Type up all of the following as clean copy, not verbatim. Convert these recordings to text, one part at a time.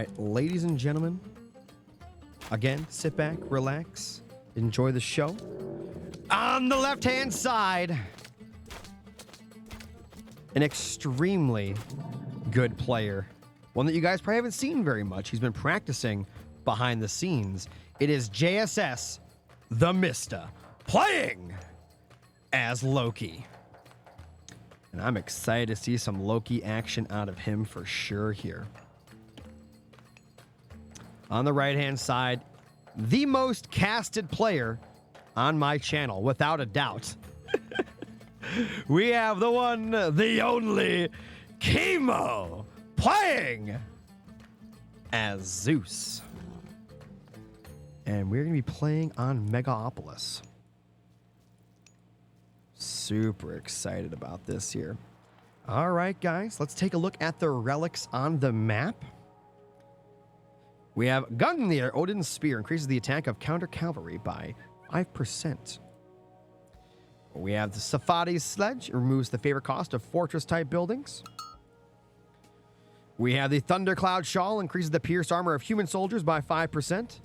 right, ladies and gentlemen, again, sit back, relax, enjoy the show. On the left-hand side, an extremely good player. One that you guys probably haven't seen very much. He's been practicing behind the scenes. It is JSS, the Mista, playing as Loki. And I'm excited to see some Loki action out of him for sure here. On the right-hand side, the most casted player on my channel, without a doubt. We have the one, the only, Kimo, playing as Zeus. And we're going to be playing on Megaopolis. Super excited about this here. All right, guys, let's take a look at the relics on the map. We have Gungnir, Odin's Spear, increases the attack of counter cavalry by 5%. We have the Safadi's Sledge, removes the favor cost of fortress-type buildings. We have the Thundercloud Shawl, increases the pierced armor of human soldiers by 5%.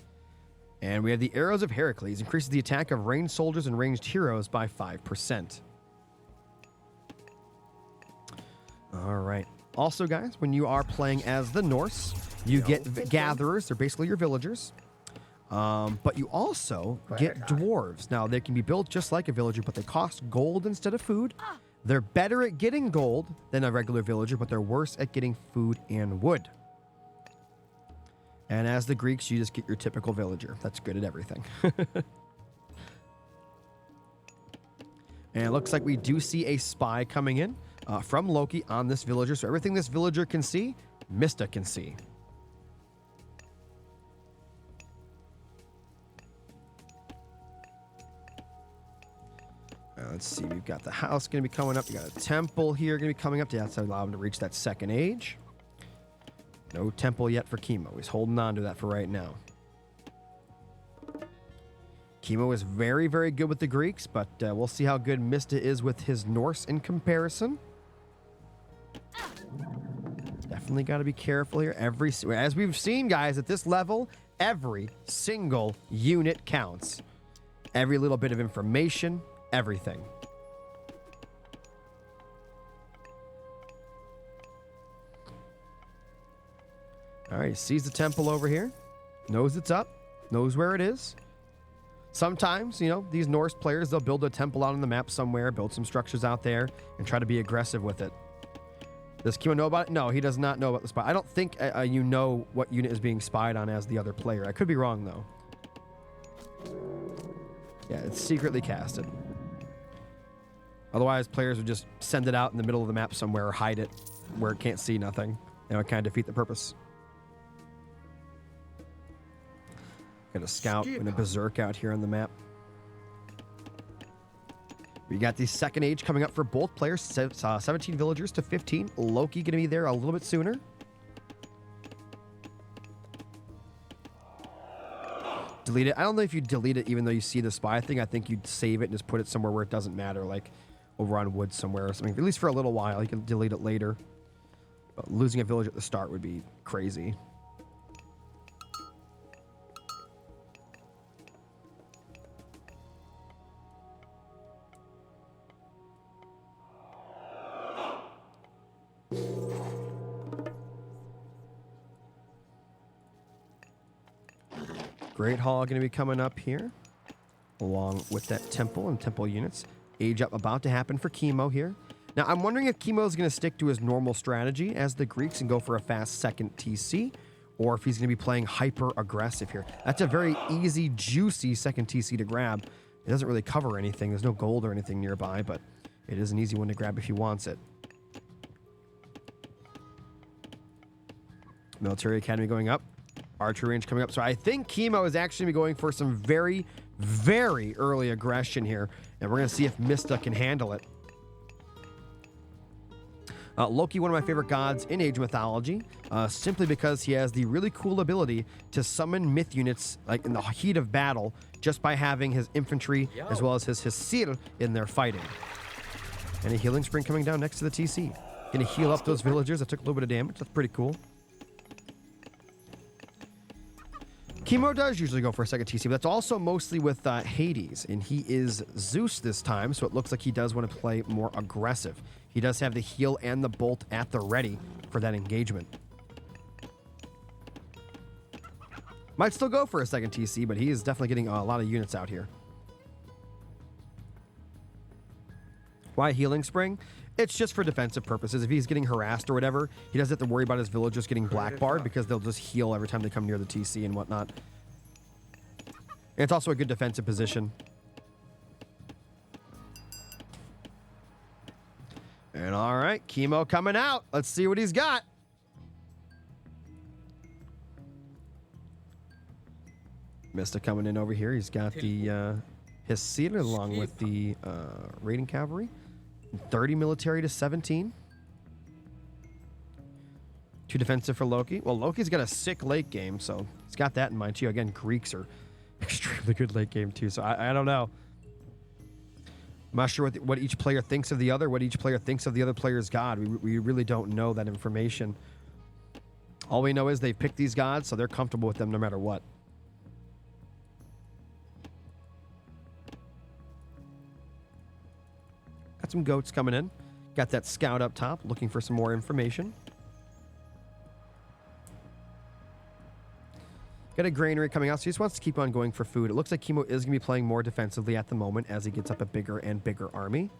And we have the Arrows of Heracles, increases the attack of ranged soldiers and ranged heroes by 5%. All right. Also, guys, when you are playing as the Norse, you get gatherers. They're basically your villagers. But you also get dwarves. Now, they can be built just like a villager, but they cost gold instead of food. They're better at getting gold than a regular villager, but they're worse at getting food and wood. And as the Greeks, you just get your typical villager. That's good at everything. And it looks like we do see a spy coming in from Loki on this villager. So everything this villager can see, Mista can see. Let's see, we've got the house going to be coming up. We got a temple here going to be coming up. That's to allow him to reach that second age. No temple yet for Kimo. He's holding on to that for right now. Kimo is very, very good with the Greeks, but we'll see how good Mista is with his Norse in comparison. Definitely got to be careful here. As we've seen, guys, at this level, every single unit counts. Every little bit of information, everything. All right, he sees the temple over here, knows it's up, knows where it is. Sometimes, you know, these Norse players, they'll build a temple out on the map somewhere, build some structures out there, and try to be aggressive with it. Does Kimo know about it? No, he does not know about the spy. I don't think you know what unit is being spied on as the other player. I could be wrong, though. Yeah, it's secretly casted. Otherwise, players would just send it out in the middle of the map somewhere or hide it where it can't see nothing. That would kind of defeat the purpose. Got a scout and a berserk out here on the map. We got the second age coming up for both players. 17 villagers to 15. Loki going to be there a little bit sooner. Delete it. I don't know if you delete it even though you see the spy thing. I think you'd save it and just put it somewhere where it doesn't matter, like over on wood somewhere or something. At least for a little while. You can delete it later. But losing a village at the start would be crazy. Great Hall going to be coming up here, along with that temple and temple units. Age up about to happen for Kimo here. Now, I'm wondering if Kimo is going to stick to his normal strategy as the Greeks and go for a fast second TC, or if he's going to be playing hyper-aggressive here. That's a very easy, juicy second TC to grab. It doesn't really cover anything. There's no gold or anything nearby, but it is an easy one to grab if he wants it. Military Academy going up. Archery range coming up. So I think Kimo is actually going for some very, very early aggression here. And we're going to see if Mista can handle it. Loki, one of my favorite gods in Age of Mythology, simply because he has the really cool ability to summon myth units like in the heat of battle just by having his infantry as well as his Hesir in there fighting. And a healing spring coming down next to the TC. Going to heal up those villagers that took a little bit of damage. That's pretty cool. Kimo does usually go for a second TC, but that's also mostly with Hades, and he is Zeus this time, so it looks like he does want to play more aggressive. He does have the heal and the bolt at the ready for that engagement. Might still go for a second TC, but he is definitely getting a lot of units out here. Why Healing Spring? It's just for defensive purposes. If he's getting harassed or whatever, he doesn't have to worry about his villagers getting blackbarred because they'll just heal every time they come near the TC and whatnot. And it's also a good defensive position. And all right, Kimo coming out. Let's see what he's got. Mista coming in over here. He's got the his seal along with the raiding cavalry. 30 military to 17. 2 defensive for Loki. Well, Loki's got a sick late game, so he's got that in mind too. Again, Greeks are extremely good late game too, so I don't know. I'm not sure what each player thinks of the other, what each player thinks of the other player's god. We really don't know that information. All we know is they picked these gods, so they're comfortable with them no matter what. Got some goats coming in. Got that scout up top looking for some more information. Got a granary coming out, so he just wants to keep on going for food. It looks like Kimo is going to be playing more defensively at the moment as he gets up a bigger and bigger army.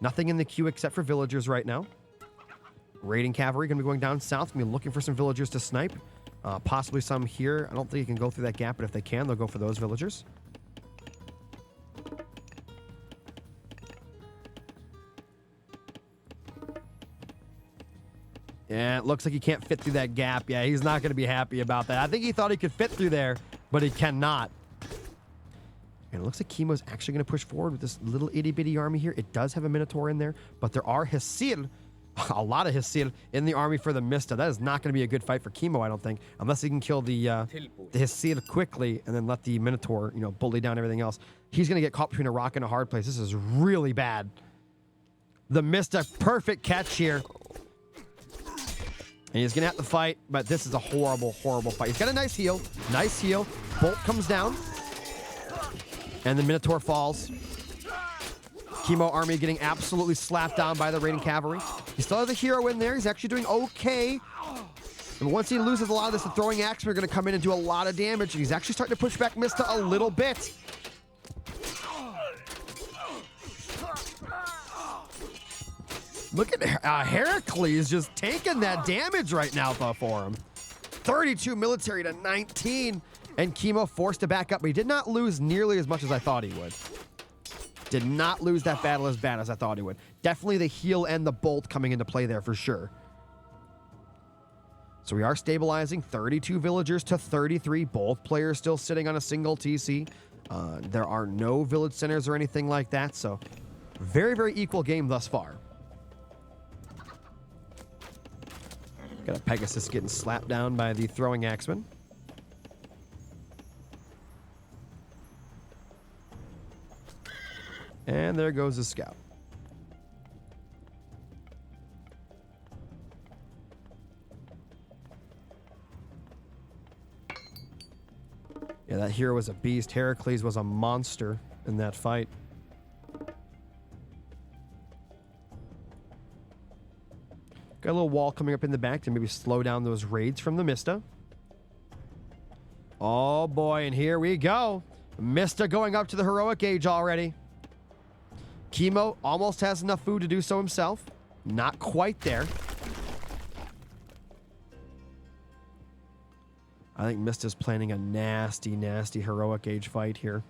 Nothing in the queue except for villagers right now. Raiding cavalry going to be going down south. Going to be looking for some villagers to snipe. Possibly some here. I don't think he can go through that gap, but if they can, they'll go for those villagers. Yeah, it looks like he can't fit through that gap. Yeah, he's not going to be happy about that. I think he thought he could fit through there, but he cannot. And it looks like Kimo's actually going to push forward with this little itty-bitty army here. It does have a Minotaur in there, but there are Hysil, a lot of Hysil in the army for the Mista. That is not going to be a good fight for Kimo, I don't think, unless he can kill the Hysil quickly and then let the Minotaur, bully down everything else. He's going to get caught between a rock and a hard place. This is really bad. The Mista, perfect catch here. And he's going to have to fight, but this is a horrible, horrible fight. He's got a nice heal. Nice heal. Bolt comes down. And the Minotaur falls. Kimo army getting absolutely slapped down by the raiding cavalry. He still has a hero in there. He's actually doing okay. And once he loses a lot of this, the throwing axemen are going to come in and do a lot of damage. And he's actually starting to push back Mista a little bit. Look at Heracles just taking that damage right now for him. 32 military to 19. And Kimo forced to back up, but he did not lose nearly as much as I thought he would. Did not lose that battle as bad as I thought he would. Definitely the heal and the bolt coming into play there for sure. So we are stabilizing 32 villagers to 33. Both players still sitting on a single TC. There are no village centers or anything like that. So very, very equal game thus far. Got a Pegasus getting slapped down by the throwing axeman. And there goes the scout. Yeah, that hero was a beast. Heracles was a monster in that fight. Got a little wall coming up in the back to maybe slow down those raids from the Mista. Oh boy, and here we go. Mista going up to the heroic age already. Kimo almost has enough food to do so himself. Not quite there. I think Mista's planning a nasty, nasty heroic age fight here.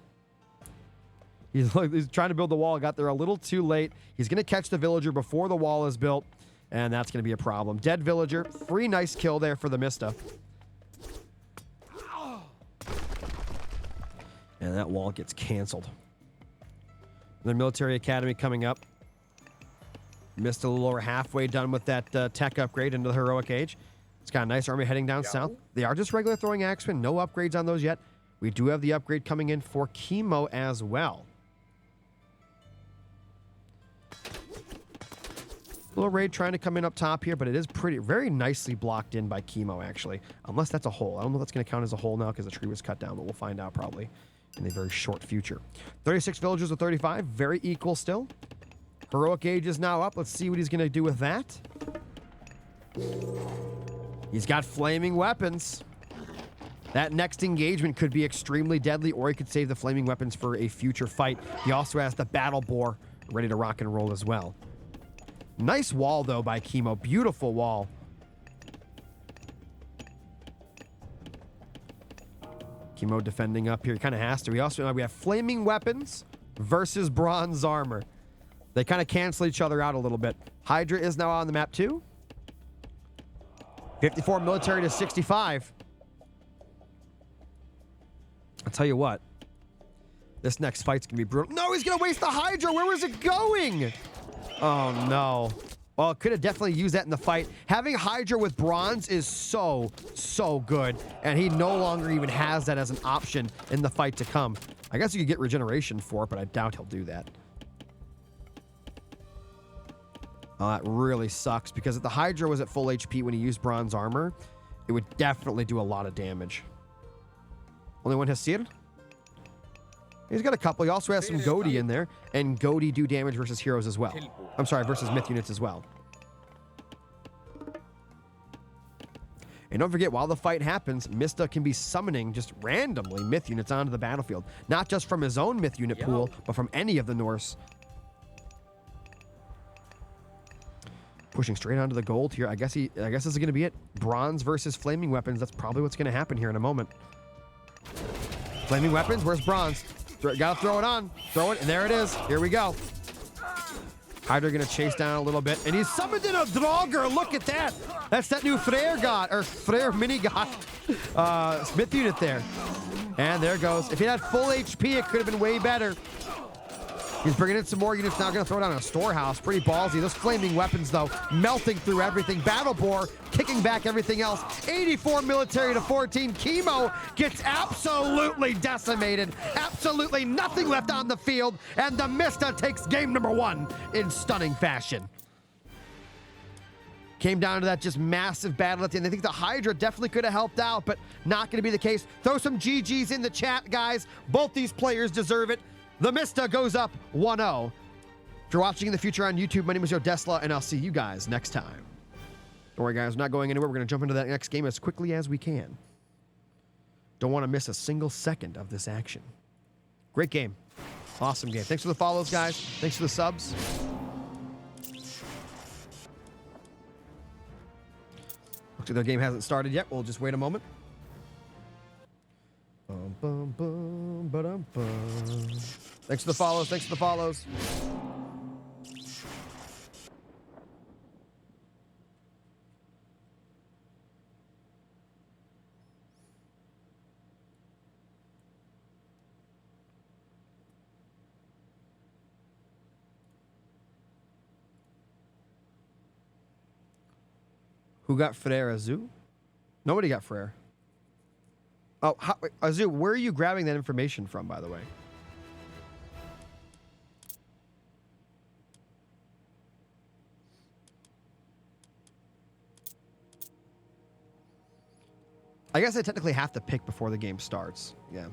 He's trying to build the wall. Got there a little too late. He's going to catch the villager before the wall is built. And that's going to be a problem. Dead villager. Free nice kill there for the Mista. And that wall gets canceled. The military academy coming up. Mista a little over halfway done with that tech upgrade into the heroic age. It's got a nice army heading down south. They are just regular throwing axemen. No upgrades on those yet. We do have the upgrade coming in for Kimo as well. Little raid trying to come in up top here, but it is very nicely blocked in by Kimo, actually. Unless that's a hole. I don't know if that's going to count as a hole now because the tree was cut down, but we'll find out probably in the very short future. 36 villagers with 35. Very equal still. Heroic Age is now up. Let's see what he's going to do with that. He's got flaming weapons. That next engagement could be extremely deadly, or he could save the flaming weapons for a future fight. He also has the battle boar ready to rock and roll as well. Nice wall, though, by Kimo. Beautiful wall. Kimo defending up here. He kind of has to. We have flaming weapons versus bronze armor. They kind of cancel each other out a little bit. Hydra is now on the map, too. 54 military to 65. I'll tell you what. This next fight's going to be brutal. No, he's going to waste the Hydra. Where was it going? Oh, no. Well, could have definitely used that in the fight. Having Hydra with bronze is so good. And he no longer even has that as an option in the fight to come. I guess you could get regeneration for it, but I doubt he'll do that. Oh, that really sucks, because if the Hydra was at full HP when he used bronze armor, it would definitely do a lot of damage. Only one Hesir? He's got a couple. He also has some Goaty in there, and Goaty do damage versus heroes as well. I'm sorry, versus myth units as well. And don't forget, while the fight happens, Mista can be summoning just randomly myth units onto the battlefield. Not just from his own myth unit pool, but from any of the Norse. Pushing straight onto the gold here. I guess this is going to be it. Bronze versus flaming weapons. That's probably what's going to happen here in a moment. Flaming weapons. Where's bronze? Gotta throw it on. Throw it. And there it is. Here we go. Hydra going to chase down a little bit. And he's summoned in a Draugr. Look at that. That's that new Freyr god. Or Freyr mini god. Smith unit there. And there it goes. If he had full HP, it could have been way better. He's bringing in some more units now. Going to throw down a storehouse. Pretty ballsy. Those flaming weapons, though, melting through everything. Battle boar kicking back everything else. 84 military to 14. Kimo gets absolutely decimated. Absolutely nothing left on the field. And the Mista takes game number 1 in stunning fashion. Came down to that just massive battle at the end. I think the Hydra definitely could have helped out, but not going to be the case. Throw some GGs in the chat, guys. Both these players deserve it. The Mista goes up 1-0. If you're watching in the future on YouTube, my name is Joe Desla, and I'll see you guys next time. Don't worry, guys. We're not going anywhere. We're going to jump into that next game as quickly as we can. Don't want to miss a single second of this action. Great game. Awesome game. Thanks for the follows, guys. Thanks for the subs. Looks like their game hasn't started yet. We'll just wait a moment. Bum, bum, bum, ba-dum, bum. Thanks for the follows. Thanks for the follows. Who got Frere? Azu? Nobody got Frere. Oh, Azu, where are you grabbing that information from, by the way? I guess I technically have to pick before the game starts. Yeah.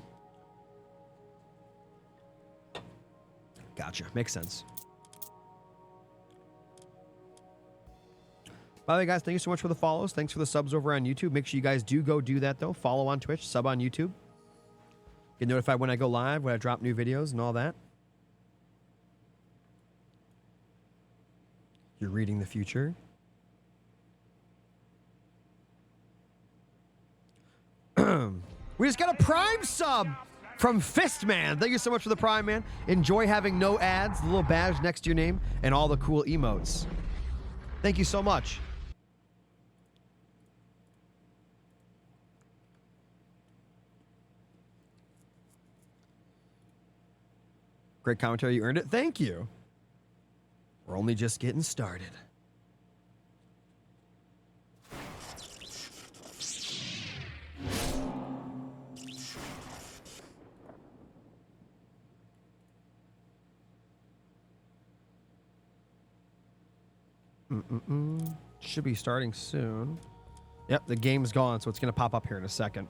Gotcha. Makes sense. By the way, guys, thank you so much for the follows. Thanks for the subs over on YouTube. Make sure you guys do go do that, though. Follow on Twitch, sub on YouTube. Get notified when I go live, when I drop new videos and all that. You're reading the future. We just got a Prime sub from Fistman. Thank you so much for the Prime, man. Enjoy having no ads, the little badge next to your name, and all the cool emotes. Thank you so much. Great commentary. You earned it. Thank you. We're only just getting started. Should be starting soon. Yep, the game's gone, so it's going to pop up here in a second.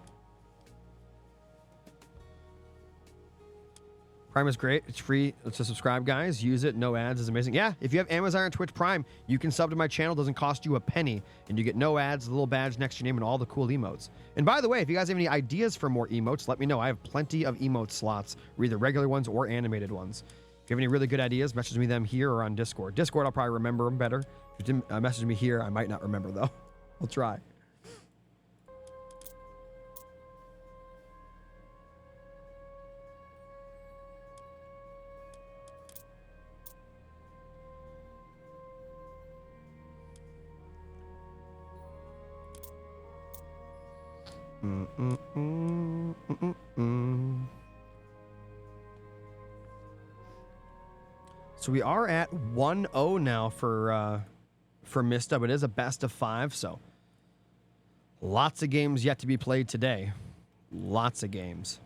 Prime is great. It's free to subscribe, guys. Use it. No ads is amazing. Yeah, if you have Amazon or Twitch Prime, you can sub to my channel. It doesn't cost you a penny. And you get no ads, a little badge next to your name, and all the cool emotes. And by the way, if you guys have any ideas for more emotes, let me know. I have plenty of emote slots, either regular ones or animated ones. If you have any really good ideas, message me them here or on Discord. Discord, I'll probably remember them better. If you didn't message me here, I might not remember, though. I'll try. So we are at 1-0 now for Mista, but it is a best of 5, so lots of games yet to be played today. Lots of games.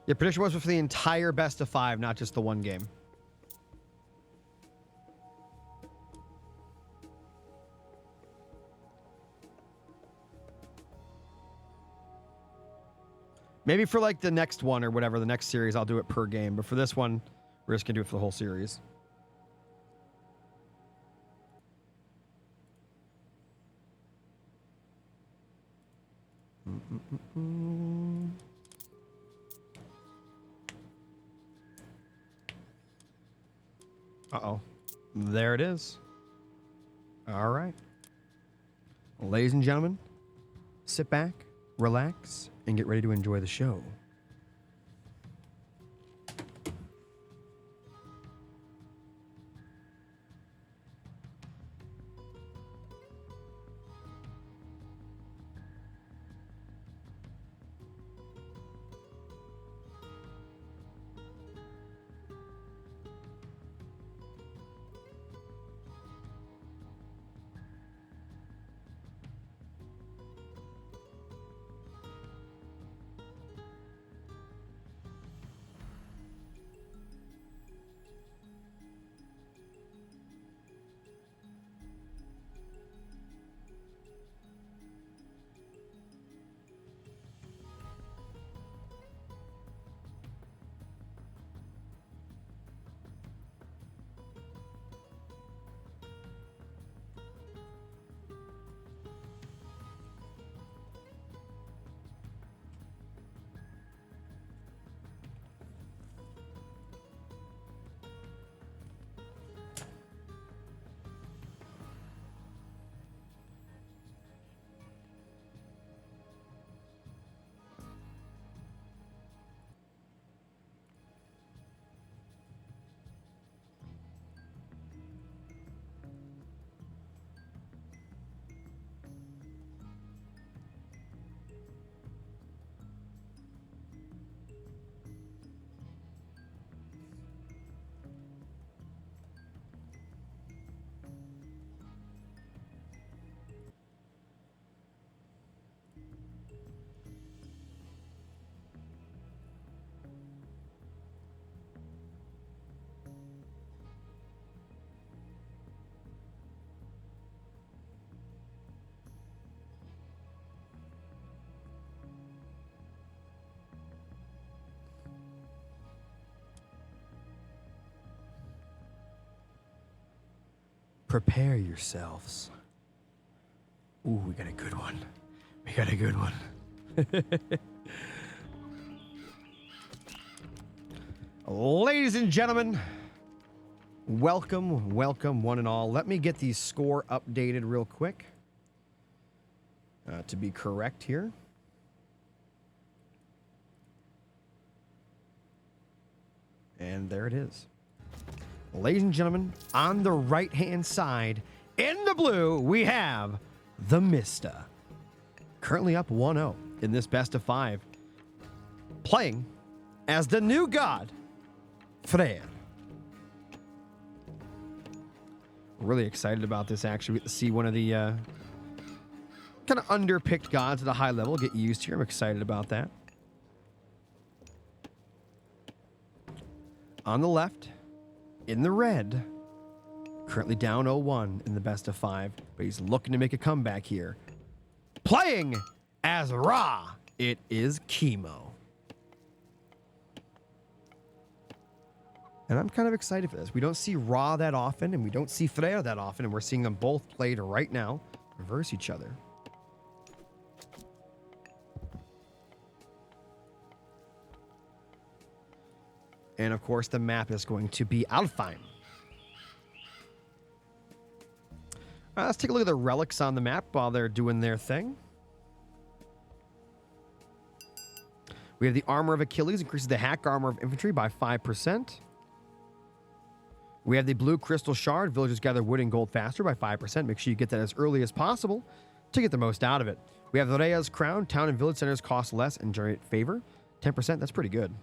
Your prediction was for the entire best of 5, not just the one game. Maybe for like the next one or whatever, the next series, I'll do it per game. But for this one, we're just going to do it for the whole series. Uh-oh. There it is. All right. Ladies and gentlemen, sit back, relax, and get ready to enjoy the show. Prepare yourselves. Ooh, we got a good one. We got a good one. Ladies and gentlemen, welcome, welcome one and all. Let me get the score updated real quick to be correct here. And there it is. Ladies and gentlemen, on the right-hand side, in the blue, we have the Mista. Currently up 1-0. in this best of 5, playing as the new god, Freyr. Really excited about this, actually. We get to see one of the kind of underpicked gods at a high level get used here. I'm excited about that. On the left, in the red, currently down 0-1 in the best of 5, but he's looking to make a comeback here. Playing as Ra, it is Kimo. And I'm kind of excited for this. We don't see Ra that often, and we don't see Freyr that often, and we're seeing them both played right now reverse each other. And of course, the map is going to be Alfheim. Let's take a look at the relics on the map while they're doing their thing. We have the Armor of Achilles, increases the hack armor of infantry by 5%. We have the Blue Crystal Shard, villagers gather wood and gold faster by 5%. Make sure you get that as early as possible to get the most out of it. We have the Rhea's Crown, town and village centers cost less and generate favor. 10%, that's pretty good.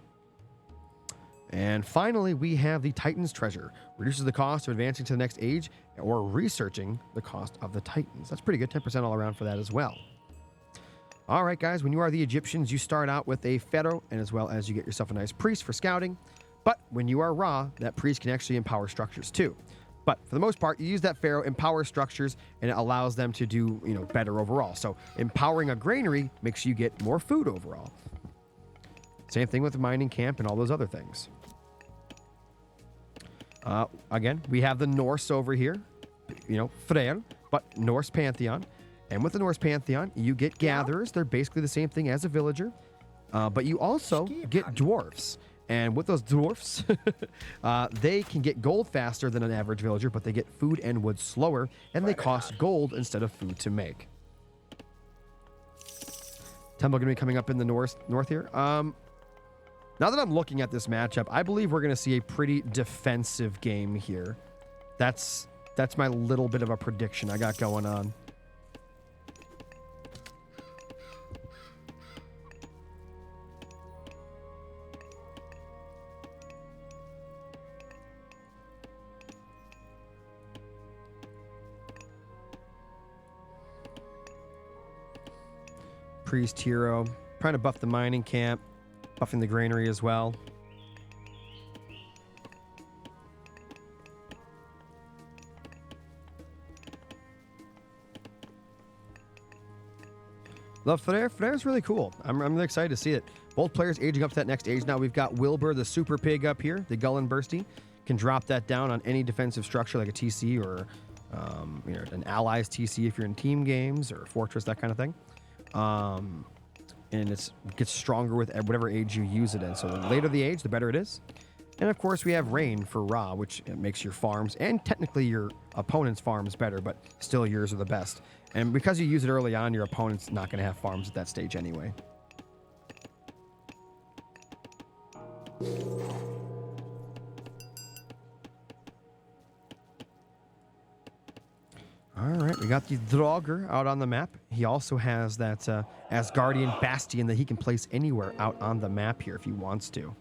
And finally, we have the Titan's Treasure. Reduces the cost of advancing to the next age or researching the cost of the Titans. That's pretty good, 10% all around for that as well. All right, guys, when you are the Egyptians, you start out with a pharaoh, and as well as you get yourself a nice priest for scouting. But when you are Ra, that priest can actually empower structures too. But for the most part, you use that pharaoh, empower structures, and it allows them to do, better overall. So empowering a granary makes you get more food overall. Same thing with the mining camp and all those other things. Again, we have the Norse over here, Freyr, but Norse pantheon. And with the Norse pantheon, you get gatherers. They're basically the same thing as a villager. But you also get dwarfs. And with those dwarfs, they can get gold faster than an average villager, but they get food and wood slower, and they cost gold instead of food to make. Temple going to be coming up in the north here. Now that I'm looking at this matchup, I believe we're going to see a pretty defensive game here. That's my little bit of a prediction I got going on. Priest hero, trying to buff the mining camp, buffing the granary as well. Love Freyr. Freyr's really cool. I'm really excited to see it. Both players aging up to that next age. Now we've got Wilbur, the super pig up here, the Gullen Bursty. Can drop that down on any defensive structure like a TC or an allies TC if you're in team games or Fortress, that kind of thing. And it gets stronger with whatever age you use it in. So the later the age, the better it is. And of course, we have Rain for Ra, which makes your farms and technically your opponent's farms better, but still yours are the best. And because you use it early on, your opponent's not going to have farms at that stage anyway. All right, we got the Draugr out on the map. He also has that Asgardian Bastion that he can place anywhere out on the map here if he wants to.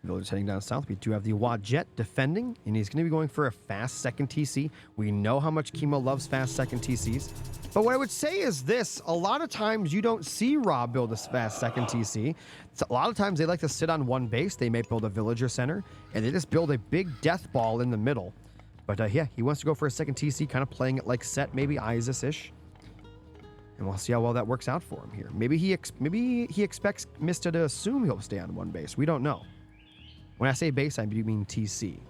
Villagers heading down south. We do have the Wadjet defending, and he's going to be going for a fast second TC. We know how much Kimo loves fast second TCs. But what I would say is this. A lot of times you don't see Ra build a fast second TC. A lot of times they like to sit on one base. They may build a villager center, and they just build a big death ball in the middle. But yeah, he wants to go for a second TC, kind of playing it like Set, maybe Isis-ish. And we'll see how well that works out for him here. Maybe he expects Mista to assume he'll stay on one base. We don't know. When I say base, I do mean TC.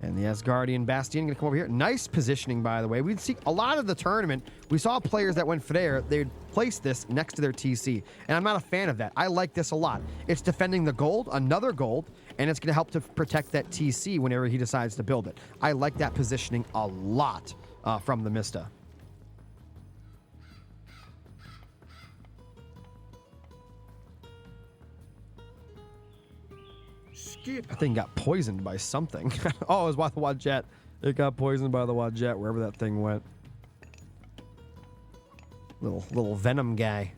And the Asgardian Bastion going to come over here. Nice positioning, by the way. We'd see a lot of the tournament. We saw players that went Freyr. They'd place this next to their TC. And I'm not a fan of that. I like this a lot. It's defending the gold, another gold, and it's going to help to protect that TC whenever he decides to build it. I like that positioning a lot from the Mista. That thing got poisoned by something. Oh, it was by the Wadjet. It got poisoned by the Wadjet, wherever that thing went. Little venom guy.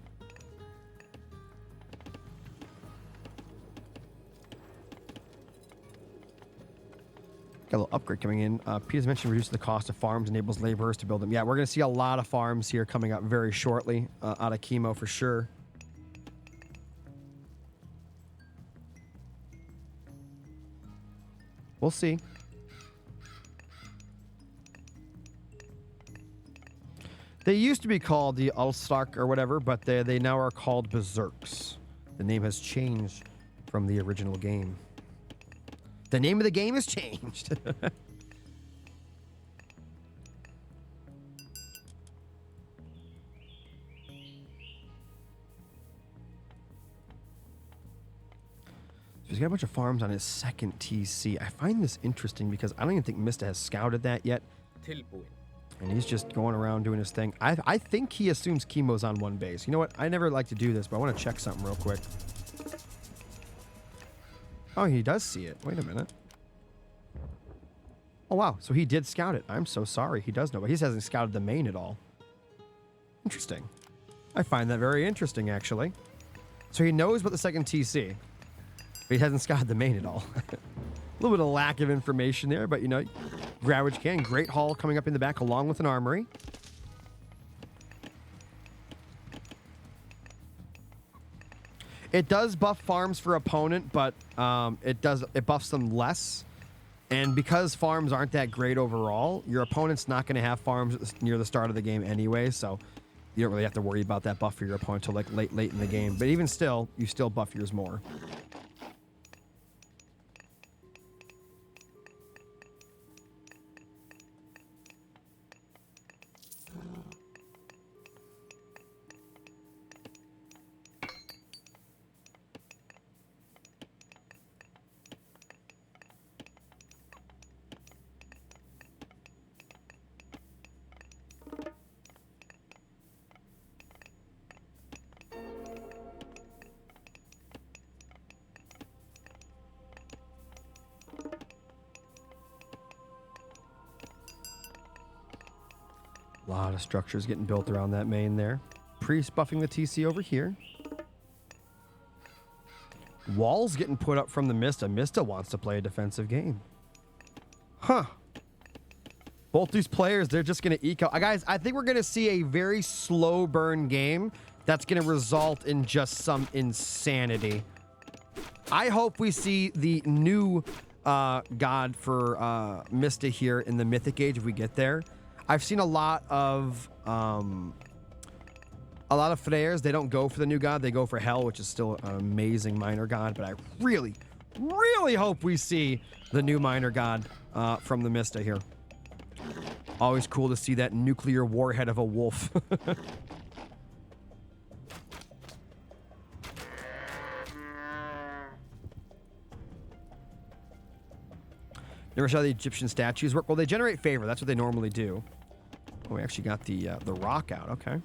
Got a little upgrade coming in. Peter's mentioned reduces the cost of farms, enables laborers to build them. Yeah, we're going to see a lot of farms here coming up very shortly out of Kimo for sure. We'll see. They used to be called the Ulstark or whatever, but they now are called Berserks. The name has changed from the original game. The name of the game has changed. He's got a bunch of farms on his second TC. I find this interesting because I don't even think Mista has scouted that yet. And he's just going around doing his thing. I think he assumes Kimo's on one base. You know what? I never like to do this, but I want to check something real quick. Oh, he does see it. Wait a minute. Oh, wow. So he did scout it. I'm so sorry. He does know, but he hasn't scouted the main at all. Interesting. I find that very interesting, actually. So he knows about the second TC, but he hasn't scouted the main at all. A little bit of lack of information there, but, you know, grab what you can. Great haul coming up in the back along with an armory. It does buff farms for opponent, but it buffs them less. And because farms aren't that great overall, your opponent's not going to have farms near the start of the game anyway, so you don't really have to worry about that buff for your opponent until like late in the game. But even still, you still buff yours more. A lot of structures getting built around that main there. Priest buffing the TC over here. Walls getting put up from the Mista. Mista wants to play a defensive game. Huh. Both these players, they're just going to eke out. Guys, I think we're going to see a very slow burn game that's going to result in just some insanity. I hope we see the new god for Mista here in the Mythic Age if we get there. I've seen a lot of Freyrs. They don't go for the new god. They go for Hell, which is still an amazing minor god. But I really, really hope we see the new minor god from the Mista here. Always cool to see that nuclear warhead of a wolf. Never saw the Egyptian statues work. Well, they generate favor. That's what they normally do. Oh, we actually got the rock out. Okay.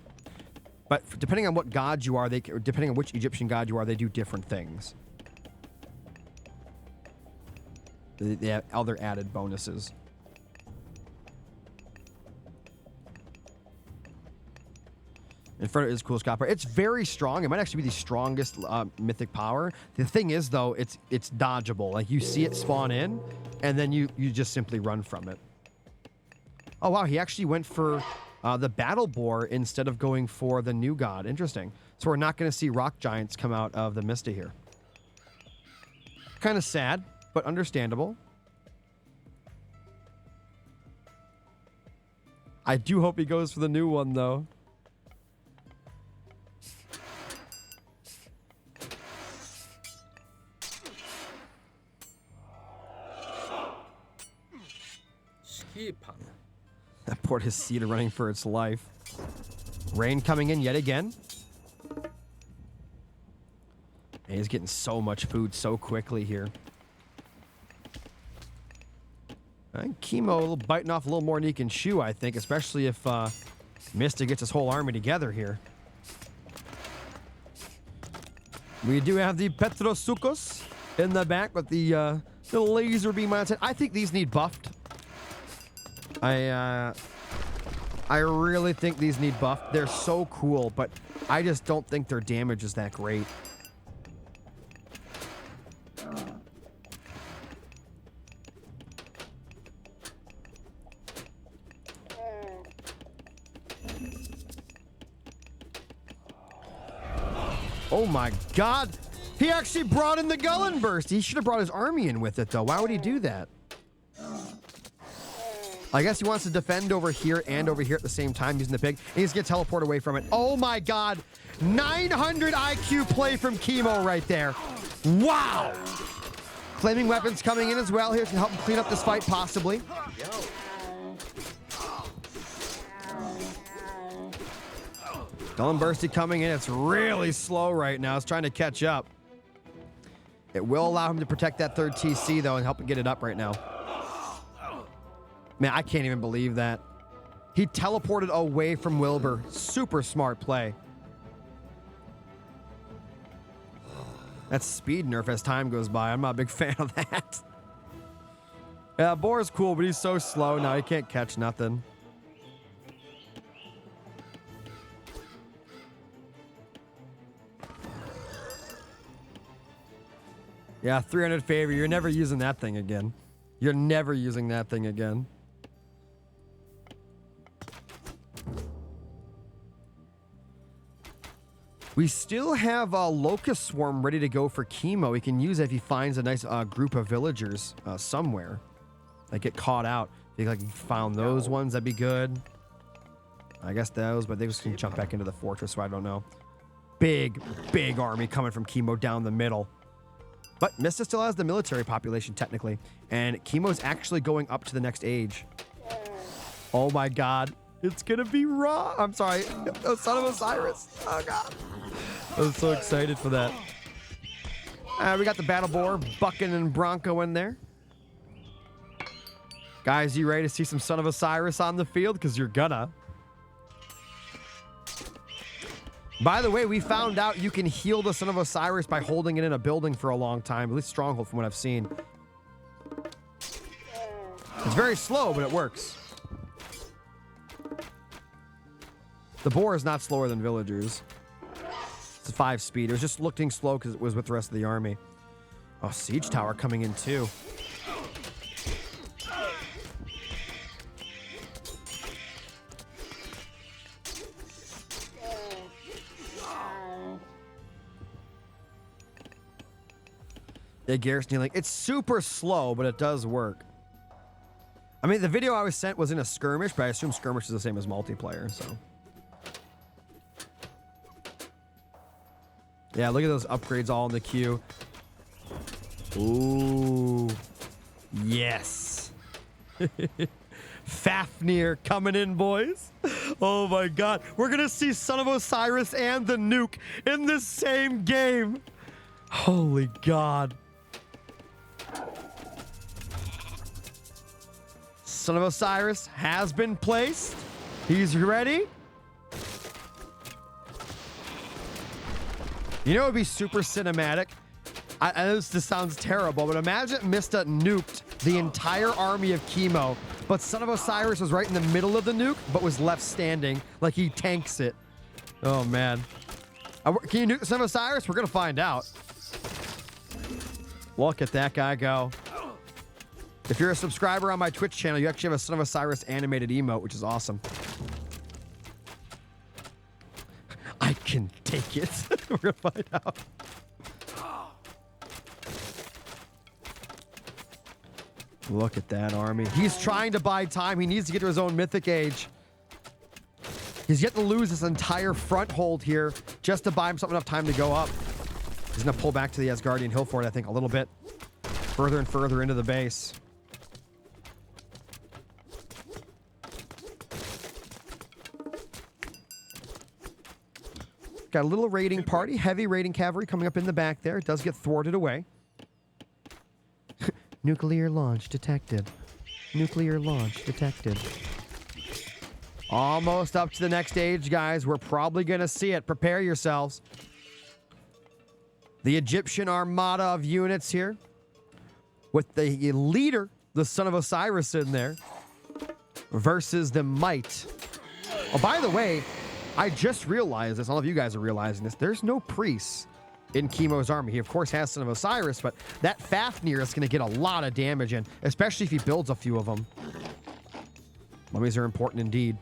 But depending on what god you are, depending on which Egyptian god you are, they do different things. They have other added bonuses. Inferno is cool copper. It's very strong. It might actually be the strongest mythic power. The thing is, though, it's dodgeable. Like, you see it spawn in, and then you just simply run from it. Oh, wow. He actually went for the battle boar instead of going for the new god. Interesting. So we're not going to see rock giants come out of the Mista here. Kind of sad, but understandable. I do hope he goes for the new one, though. That poor Hesida running for its life. Rain coming in yet again. And he's getting so much food so quickly here. And Kimo biting off a little more than he can chew, I think, especially if Mista gets his whole army together here. We do have the Petrosukos in the back with the laser beam on its head. I think these need buffed. I really think these need buffed. They're so cool, but I just don't think their damage is that great. Oh my god! He actually brought in the Gullen Burst! He should have brought his army in with it, though. Why would he do that? I guess he wants to defend over here and over here at the same time using the pig. And he's going to teleport away from it. Oh my god! 900 IQ play from Kimo right there. Wow! Flaming weapons coming in as well. Here to help him clean up this fight, possibly. Gullen Bursty coming in. It's really slow right now. It's trying to catch up. It will allow him to protect that third TC, though, and help him get it up right now. Man, I can't even believe that. He teleported away from Wilbur. Super smart play. That's speed nerf as time goes by. I'm not a big fan of that. Yeah, Boar's cool, but he's so slow now. He can't catch nothing. Yeah, 300 favor. You're never using that thing again. You're never using that thing again. We still have a Locust Swarm ready to go for Kimo. He can use it if he finds a nice group of villagers somewhere that get caught out. If he like found those ones, that'd be good. I guess those, but they just can jump back into the fortress, so I don't know. Big, big army coming from Kimo down the middle. But Mista still has the military population, technically. And Kimo's actually going up to the next age. Oh my god. It's gonna be raw. I'm sorry. Oh, Son of Osiris. Oh god. I'm so excited for that. We got the Battle Boar, Buckin and Bronco in there. Guys, you ready to see some Son of Osiris on the field? Because you're gonna. By the way, we found out you can heal the Son of Osiris by holding it in a building for a long time. At least Stronghold from what I've seen. It's very slow, but it works. The boar is not slower than villagers. It's a 5 speed. It was just looking slow because it was with the rest of the army. Oh, Siege Tower coming in too. Yeah, Garrison healing. It's super slow, but it does work. I mean, the video I was sent was in a skirmish, but I assume skirmish is the same as multiplayer, so. Yeah, look at those upgrades all in the queue. Ooh. Yes. Fafnir coming in, boys. Oh my god. We're going to see Son of Osiris and the nuke in the same game. Holy god. Son of Osiris has been placed. He's ready. You know, it would be super cinematic. I know this sounds terrible, but imagine Mista nuked the entire army of Kimo, but Son of Osiris was right in the middle of the nuke, but was left standing like he tanks it. Oh, man. Can you nuke Son of Osiris? We're going to find out. Look at that guy go. If you're a subscriber on my Twitch channel, you actually have a Son of Osiris animated emote, which is awesome. I can take it. We're gonna find out. Look at that army. He's trying to buy time. He needs to get to his own mythic age. He's yet to lose this entire front hold here just to buy himself enough time to go up. He's gonna pull back to the Asgardian Hill Fort, I think, a little bit further and further into the base. Got a little raiding party, heavy raiding cavalry coming up in the back there. It does get thwarted away. Nuclear launch detected. Nuclear launch detected. Almost up to the next stage, guys. We're probably going to see it. Prepare yourselves. The Egyptian armada of units here with the leader, the son of Osiris, in there versus the might. Oh, by the way, I just realized this. All of you guys are realizing this. There's no priests in Kimo's army. He, of course, has Son of Osiris, but that Fafnir is going to get a lot of damage in, especially if he builds a few of them. Mummies are important indeed.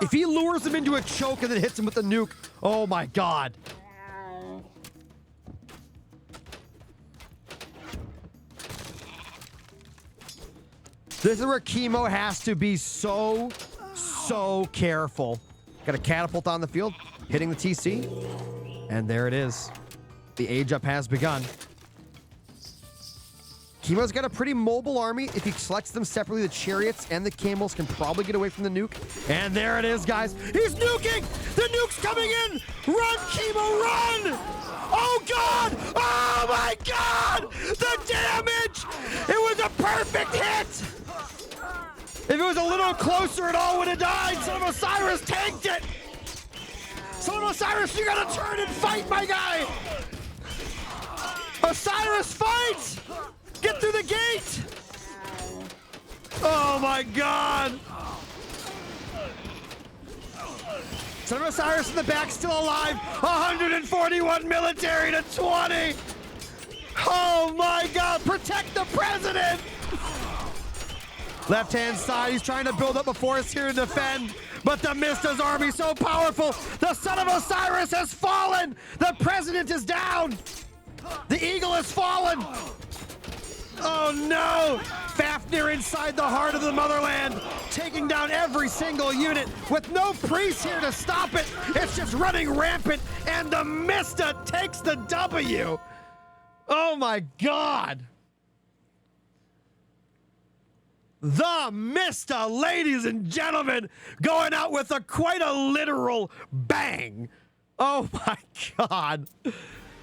If he lures him into a choke and then hits him with the nuke, oh my god. This is where Kimo has to be so careful. Got a catapult on the field, hitting the TC, and there it is. The age up has begun. Kimo's got a pretty mobile army. If he selects them separately, the chariots and the camels can probably get away from the nuke. And there it is, guys. He's nuking! The nuke's coming in! Run, Kimo, run! Oh, God! Oh, my God! The damage! It was a perfect hit! If it was a little closer, it all would have died. Son of Osiris tanked it! Son of Osiris, you gotta turn and fight, my guy! Osiris, fight! Get through the gate! Oh my god! Son of Osiris in the back, still alive. 141 military to 20. Oh my god, protect the president! Left-hand side, he's trying to build up a force here to defend. But the Mista's army so powerful. The Son of Osiris has fallen. The president is down. The eagle has fallen. Oh no! Fafnir inside the heart of the motherland, taking down every single unit with no priest here to stop it. It's just running rampant, and the Mista takes the W. Oh my god! The Mista, ladies and gentlemen, going out with quite a literal bang. Oh my god!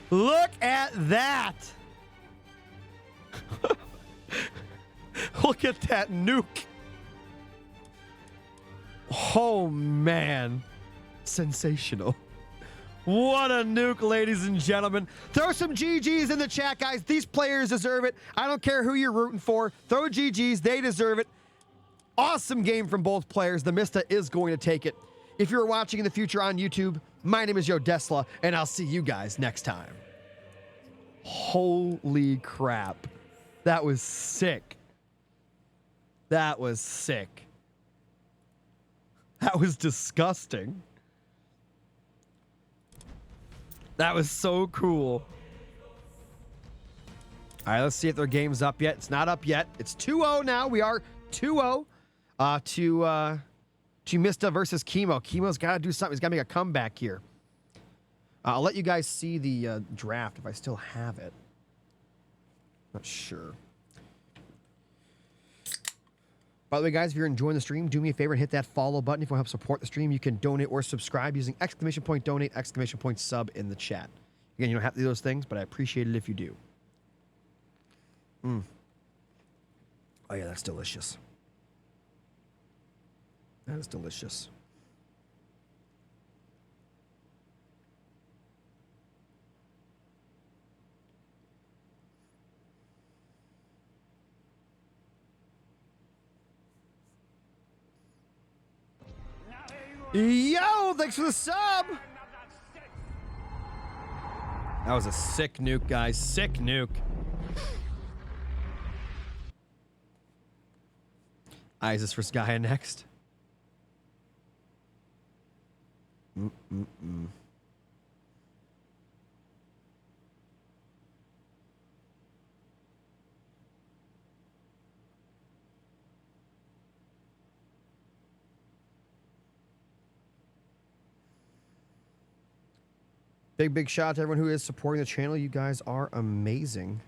Look at that! Look at that nuke. Oh man, sensational. What a nuke, ladies and gentlemen. Throw some GGs in the chat, guys. These players deserve it. I don't care who you're rooting for. Throw GGs, they deserve it. Awesome game from both players. The Mista is going to take it. If you're watching in the future on YouTube, my name is Yo Desla, and I'll see you guys next time. Holy crap. That was sick. That was sick. That was disgusting. That was so cool. All right, let's see if their game's up yet. It's not up yet. It's 2-0 now. We are 2-0 to Mista versus Kimo. Kimo's got to do something. He's got to make a comeback here. I'll let you guys see the draft if I still have it. Not sure. By the way, guys, if you're enjoying the stream, do me a favor and hit that follow button. If you want to help support the stream, you can donate or subscribe using !donate, !sub in the chat. Again, you don't have to do those things, but I appreciate it if you do. Oh, yeah, that's delicious. That is delicious. Yo, thanks for the sub. That was a sick nuke, guys. Sick nuke. Isis for Skya next. Big shout out to everyone who is supporting the channel. You guys are amazing.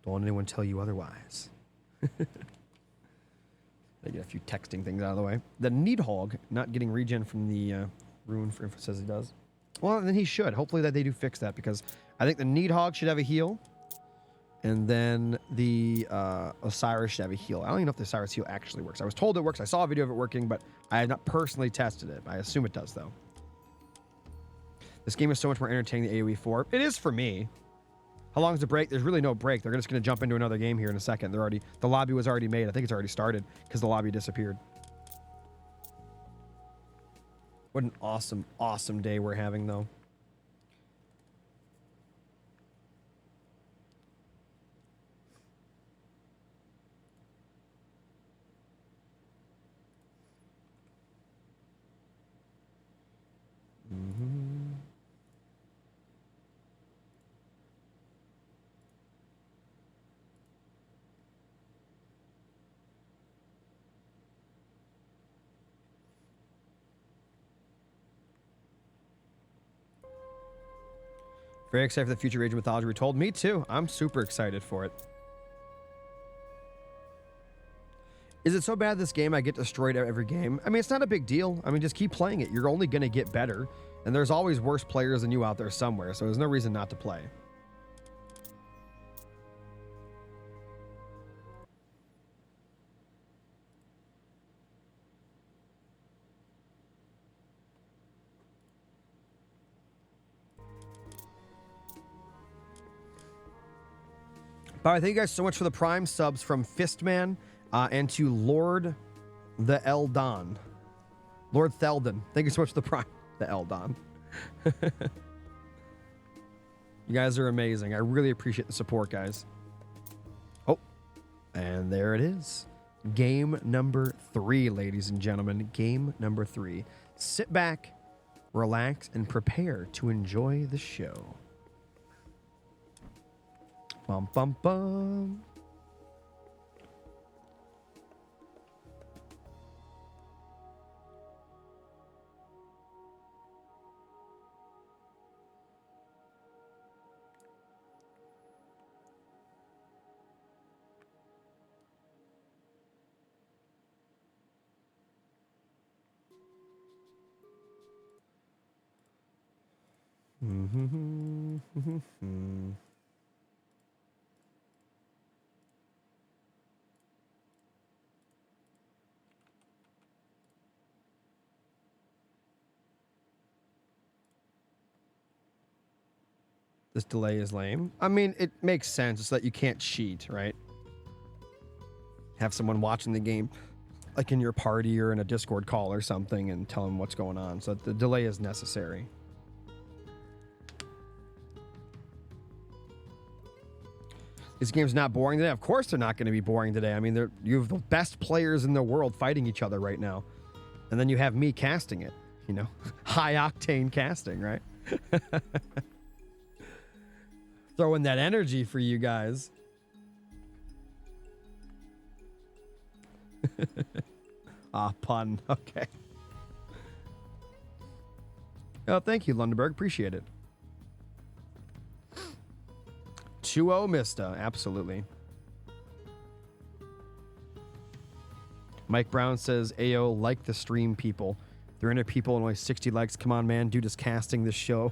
Don't let anyone tell you otherwise. I get a few texting things out of the way. The Needhog not getting regen from the rune for info says he does. Well, then he should. Hopefully that they do fix that, because I think the Needhog should have a heal. And then the Osiris should have a heal. I don't even know if the Osiris heal actually works. I was told it works. I saw a video of it working, but I have not personally tested it. I assume it does, though. This game is so much more entertaining than AoE 4. It is for me. How long is the break? There's really no break. They're just going to jump into another game here in a second. The lobby was already made. I think it's already started because the lobby disappeared. What an awesome, awesome day we're having, though. Very excited for the future Age of Mythology Retold. Me too. I'm super excited for it. Is it so bad this game I get destroyed every game? I mean, it's not a big deal. I mean, just keep playing it. You're only going to get better. And there's always worse players than you out there somewhere, so there's no reason not to play. But thank you guys so much for the Prime subs from Fistman and to Lord the Eldon. Lord Theldon. Thank you so much for the Prime. The Eldon. You guys are amazing. I really appreciate the support, guys. Oh, and there it is. Game number 3, ladies and gentlemen. Game number 3. Sit back, relax, and prepare to enjoy the show. Bum, bum, bum. This delay is lame. I mean, it makes sense. It's that you can't cheat, right? Have someone watching the game, like in your party or in a Discord call or something, and tell them what's going on. So the delay is necessary. This game's not boring today. Of course they're not going to be boring today. I mean, you have the best players in the world fighting each other right now. And then you have me casting it, you know? High-octane casting, right? Throwing that energy for you guys. Pun. Okay. Oh, thank you, Lundenberg. Appreciate it. 2-0 Mista. Absolutely. Mike Brown says, Ayo, like the stream people. 300 people and only 60 likes. Come on, man. Dude is casting this show.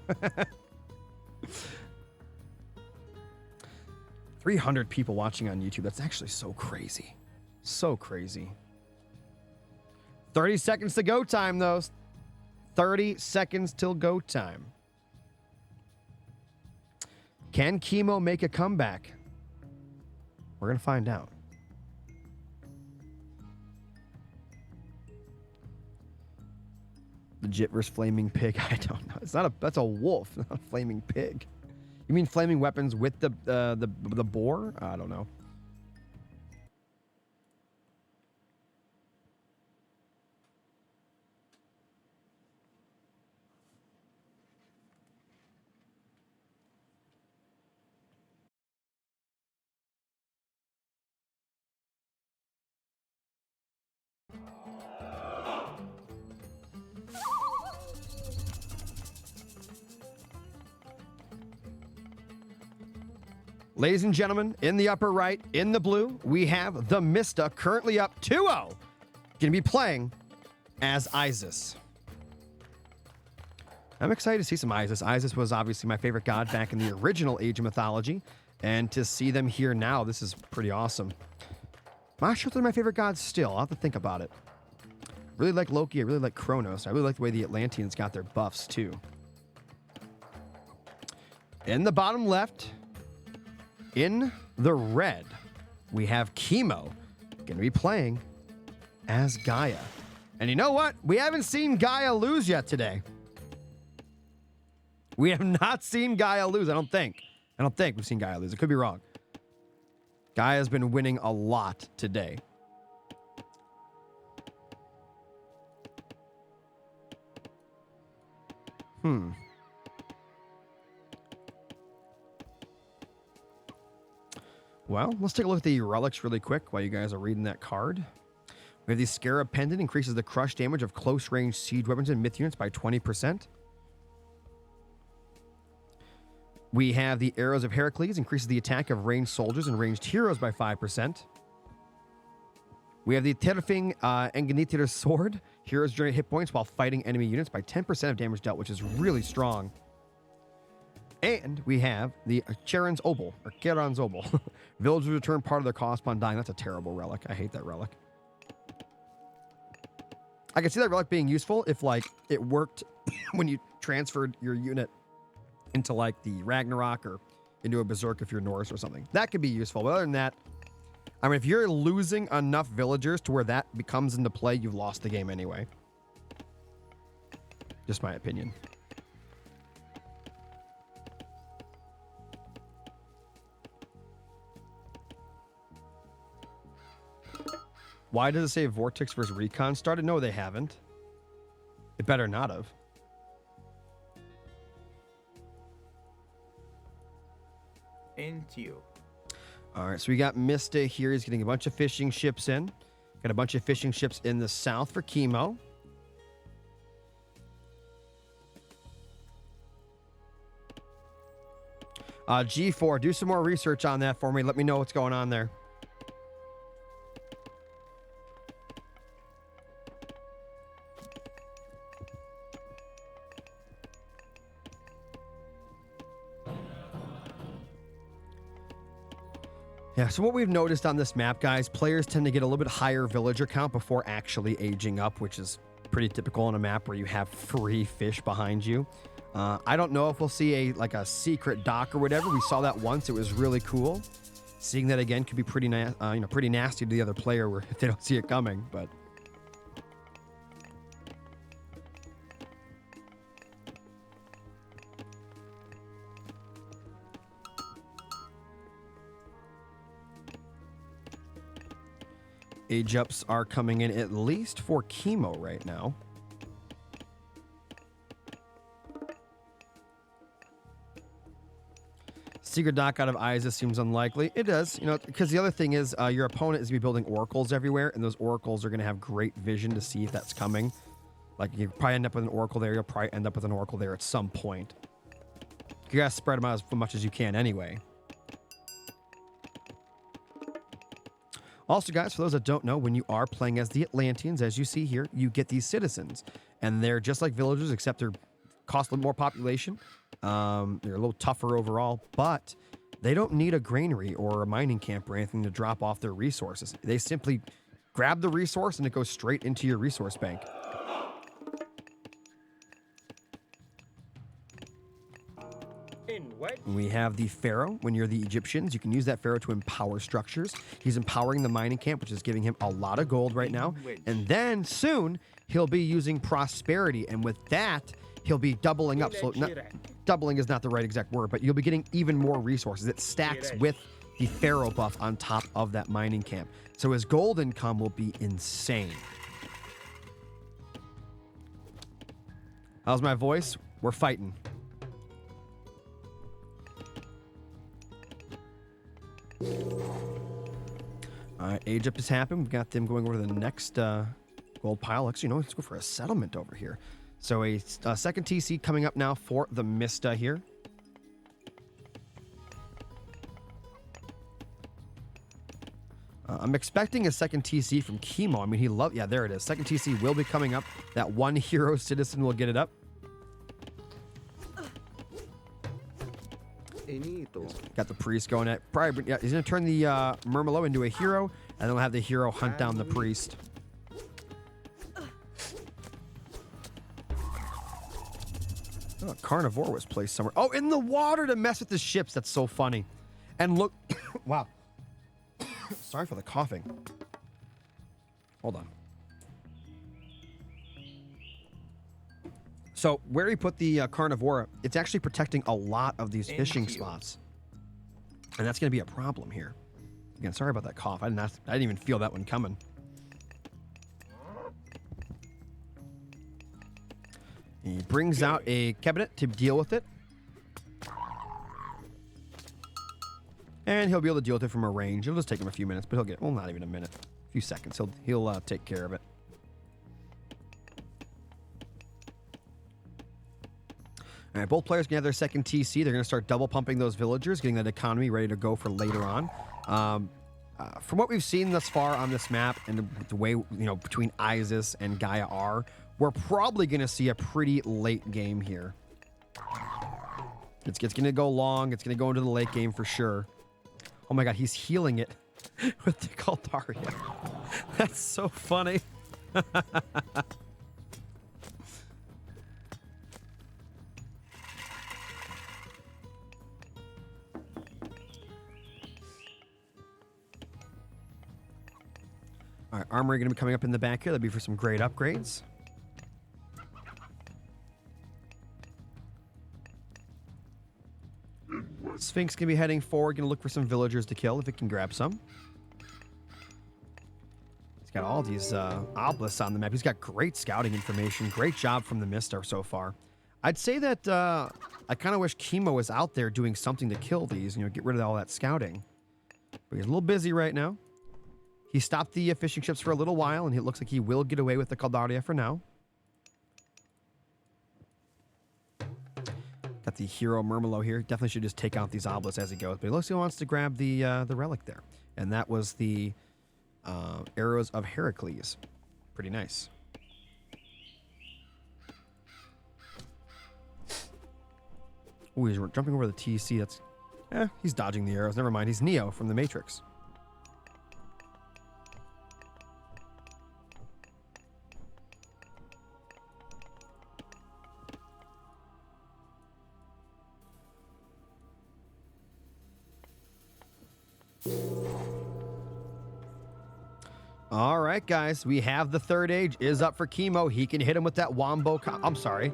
300 people watching on YouTube. That's actually so crazy. So crazy. 30 seconds to go time, though. 30 seconds till go time. Can Kimo make a comeback? We're going to find out. Legit versus flaming pig. I don't know. It's not a. That's a wolf, not a flaming pig. You mean flaming weapons with the boar? I don't know. Ladies and gentlemen, in the upper right, in the blue, we have the Mista, currently up 2-0. Going to be playing as Isis. I'm excited to see some Isis. Isis was obviously my favorite god back in the original Age of Mythology. And to see them here now, this is pretty awesome. I'm not sure if they're my favorite gods still. I'll have to think about it. I really like Loki. I really like Kronos. I really like the way the Atlanteans got their buffs, too. In the bottom left, in the red, we have Kimo going to be playing as Gaia. And you know what? We haven't seen Gaia lose yet today. We have not seen Gaia lose, I don't think. I don't think we've seen Gaia lose. I could be wrong. Gaia's been winning a lot today. Well, let's take a look at the relics really quick while you guys are reading that card. We have the Scarab Pendant, increases the crush damage of close-range siege weapons and myth units by 20%. We have the Arrows of Heracles, increases the attack of ranged soldiers and ranged heroes by 5%. We have the Terrifying Engenitir's Sword. Heroes generate hit points while fighting enemy units by 10% of damage dealt, which is really strong. And we have the Charon's Obol, or Charon's Obol. Villagers return part of their cost upon dying. That's a terrible relic. I hate that relic. I can see that relic being useful if, like, it worked when you transferred your unit into, like, the Ragnarok or into a Berserk if you're Norse or something. That could be useful. But other than that, I mean, if you're losing enough villagers to where that becomes into play, you've lost the game anyway. Just my opinion. Why does it say Vortex versus Recon started? No, they haven't. It better not have. Into you. All right, so we got Mista here. He's getting a bunch of fishing ships in. Got a bunch of fishing ships in the south for Kimo. G4, do some more research on that for me. Let me know what's going on there. Yeah, so what we've noticed on this map, guys, players tend to get a little bit higher villager count before actually aging up, which is pretty typical on a map where you have free fish behind you. I don't know if we'll see a secret dock or whatever. We saw that once. It was really cool. Seeing that again could be pretty nasty to the other player where if they don't see it coming, but age ups are coming in at least for Kimo right now. Secret dock out of Isa seems unlikely. It does, because the other thing is your opponent is going to be building oracles everywhere, and those oracles are going to have great vision to see if that's coming. Like, you probably end up with an oracle there. You'll probably end up with an oracle there at some point. You got to spread them out as much as you can anyway. Also, guys, for those that don't know, when you are playing as the Atlanteans, as you see here, you get these citizens. And they're just like villagers, except they're cost a little more population. They're a little tougher overall, but they don't need a granary or a mining camp or anything to drop off their resources. They simply grab the resource and it goes straight into your resource bank. We have the Pharaoh. When you're the Egyptians, you can use that Pharaoh to empower structures. He's empowering the mining camp, which is giving him a lot of gold right now. And then soon, he'll be using prosperity. And with that, he'll be doubling up. So doubling is not the right exact word, but you'll be getting even more resources. It stacks with the Pharaoh buff on top of that mining camp. So his gold income will be insane. How's my voice? We're fighting. All right, age up has happened. We've got them going over to the next gold pile. Actually, let's go for a settlement over here. So a second TC coming up now for the Mista here. I'm expecting a second TC from Kimo. I mean, yeah, there it is. Second TC will be coming up. That one hero citizen will get it up. Got the priest going at probably. Yeah, he's gonna turn the Murmelo into a hero, and then we'll have the hero hunt down the priest. Oh, carnivore was placed somewhere. Oh, in the water to mess with the ships. That's so funny. And look, wow. Sorry for the coughing. Hold on. So where he put the carnivore, it's actually protecting a lot of these fishing spots. And that's going to be a problem here. Again, sorry about that cough. I didn't even feel that one coming. He brings out a cabinet to deal with it. And he'll be able to deal with it from a range. It'll just take him a few minutes, but he'll get, well, not even a minute. A few seconds. He'll take care of it. All right, both players can have their second TC. They're going to start double pumping those villagers, getting that economy ready to go for later on. From what we've seen thus far on this map and the way, between Isis and Gaia R, we're probably going to see a pretty late game here. It's going to go long. It's going to go into the late game for sure. Oh my god, he's healing it with the Caldaria. That's so funny. All right, armory going to be coming up in the back here. That'll be for some great upgrades. Sphinx going to be heading forward, going to look for some villagers to kill if it can grab some. He's got all these obelisks on the map. He's got great scouting information. Great job from the Mista so far. I'd say that I kind of wish Kimo was out there doing something to kill these, get rid of all that scouting. But he's a little busy right now. He stopped the fishing ships for a little while, and it looks like he will get away with the Caldaria for now. Got the hero Murmelo here. Definitely should just take out these obelisks as he goes. But he looks like he wants to grab the relic there. And that was the arrows of Heracles. Pretty nice. Oh, he's jumping over the TC. That's... he's dodging the arrows. Never mind. He's Neo from the Matrix. All right, guys, we have the third age is up for Kimo. He can hit him with that wombo. I'm sorry.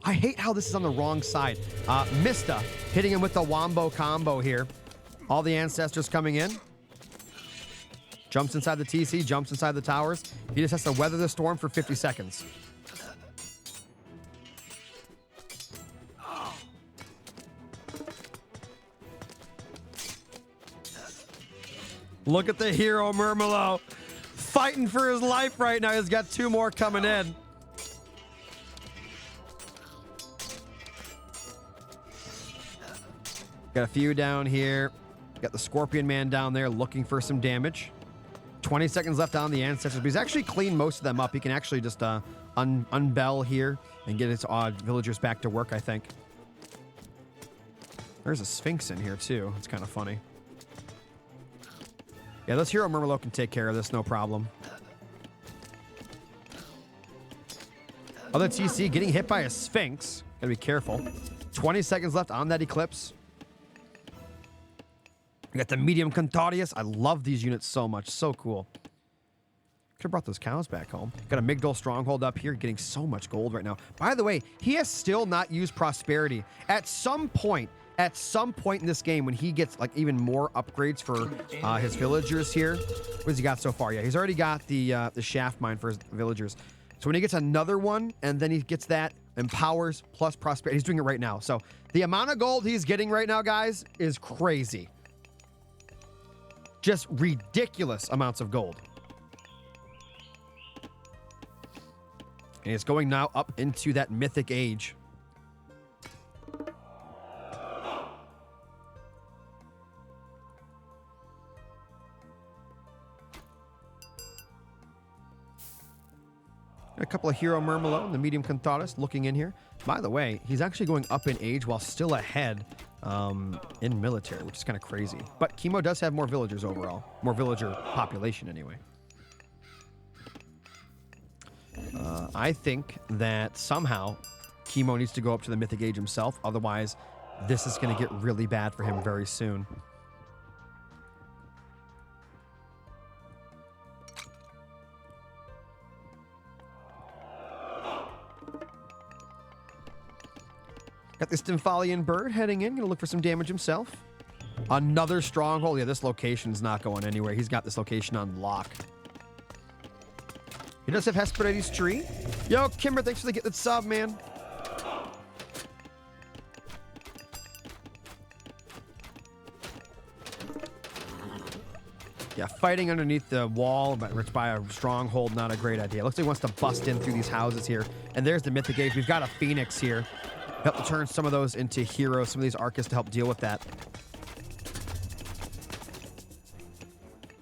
I hate how this is on the wrong side. Mista hitting him with the wombo combo here. All the ancestors coming in. Jumps inside the TC, jumps inside the towers. He just has to weather the storm for 50 seconds. Look at the hero Murmelo fighting for his life right now. He's got two more coming in. Got a few down here. Got the Scorpion Man down there looking for some damage. 20 seconds left on the ancestors, but he's actually cleaned most of them up. He can actually just unbell here and get his villagers back to work, I think. There's a Sphinx in here too. It's kind of funny. Yeah, this hero Murmelo can take care of this, no problem. Other TC getting hit by a Sphinx. Gotta be careful. 20 seconds left on that Eclipse. We got the medium Contadius. I love these units so much. So cool. Could have brought those cows back home. Got a Migdol Stronghold up here, getting so much gold right now. By the way, he has still not used Prosperity. At some point in this game, when he gets like even more upgrades for his villagers here, what has he got so far? Yeah, he's already got the shaft mine for his villagers. So when he gets another one, and then he gets that empowers plus prosperity, he's doing it right now. So the amount of gold he's getting right now, guys, is crazy. Just ridiculous amounts of gold. And it's going now up into that mythic age. A couple of hero Murmelo and the medium Contadius looking in here. By the way, he's actually going up in age while still ahead in military, which is kind of crazy. But Kimo does have more villagers overall. More villager population anyway. I think that somehow Kimo needs to go up to the Mythic Age himself. Otherwise, this is going to get really bad for him very soon. Got this Stymphalian bird heading in. Going to look for some damage himself. Another stronghold. Yeah, this location's not going anywhere. He's got this location on lock. He does have Hesperides tree. Yo, Kimber, thanks for the get sub, man. Yeah, fighting underneath the wall, but it's by a stronghold, not a great idea. Looks like he wants to bust in through these houses here. And there's the Mythic Age. We've got a Phoenix here. Help to turn some of those into heroes, some of these Arcus to help deal with that.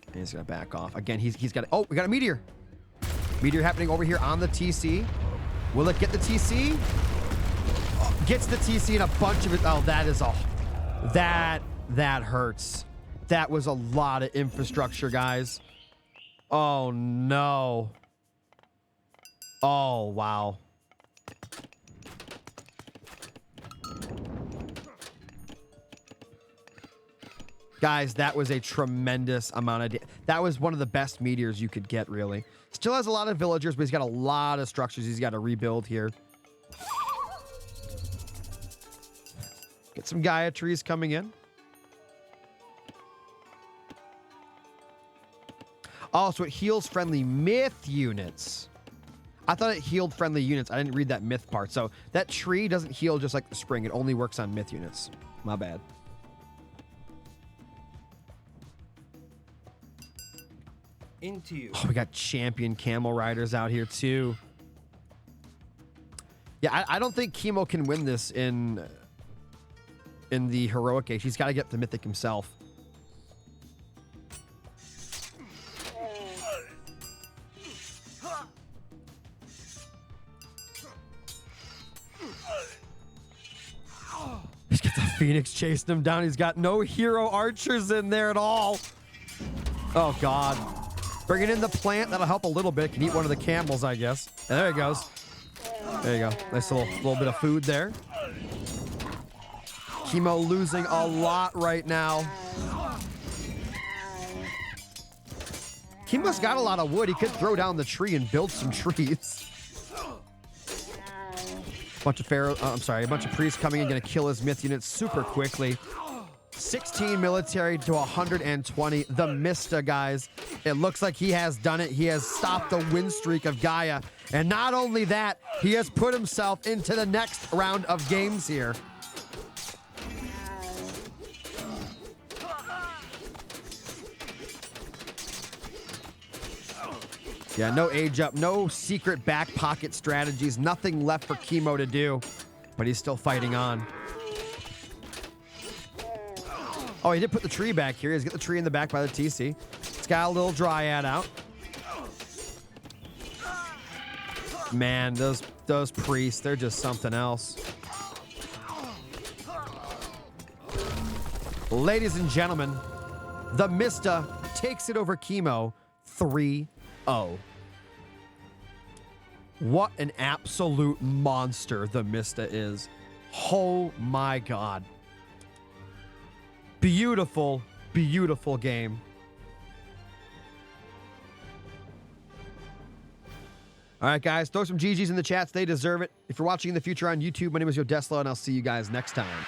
And he's gonna back off. Again, he's got, oh, we got a meteor. Meteor happening over here on the TC. Will it get the TC? Oh, gets the TC and a bunch of it. Oh, that is all. That hurts. That was a lot of infrastructure, guys. Oh, no. Oh, wow. Guys, that was a tremendous amount of... That was one of the best meteors you could get, really. Still has a lot of villagers, but he's got a lot of structures he's got to rebuild here. Get some Gaia trees coming in. Oh, so it heals friendly myth units. I thought it healed friendly units. I didn't read that myth part. So that tree doesn't heal just like the spring. It only works on myth units. My bad. Into you. Oh, we got champion camel riders out here too. Yeah, I don't think Kimo can win this in the heroic age. He's got to get the mythic himself. He's got the Phoenix chasing him down. He's got no hero archers in there at all. Oh, God. Bringing in the plant. That'll help a little bit. Can eat one of the camels, I guess. And there he goes. There you go. Nice little bit of food there. Kimo losing a lot right now. Kimo's got a lot of wood. He could throw down the tree and build some trees. A bunch of a bunch of priests coming in, gonna kill his myth units super quickly. 16 military to 120. The Mista, guys. It looks like he has done it. He has stopped the win streak of Gaia. And not only that, he has put himself into the next round of games here. Yeah, no age up, no secret back pocket strategies, nothing left for Kimo to do, but he's still fighting on. Oh, he did put the tree back here. He's got the tree in the back by the TC. It's got a little dryad out. Man, those priests, they're just something else. Ladies and gentlemen, the Mista takes it over Kimo 3-0. What an absolute monster the Mista is. Oh my God. Beautiful, beautiful game. All right, guys, throw some GGs in the chats. They deserve it. If you're watching in the future on YouTube, my name is Yodeslo, and I'll see you guys next time.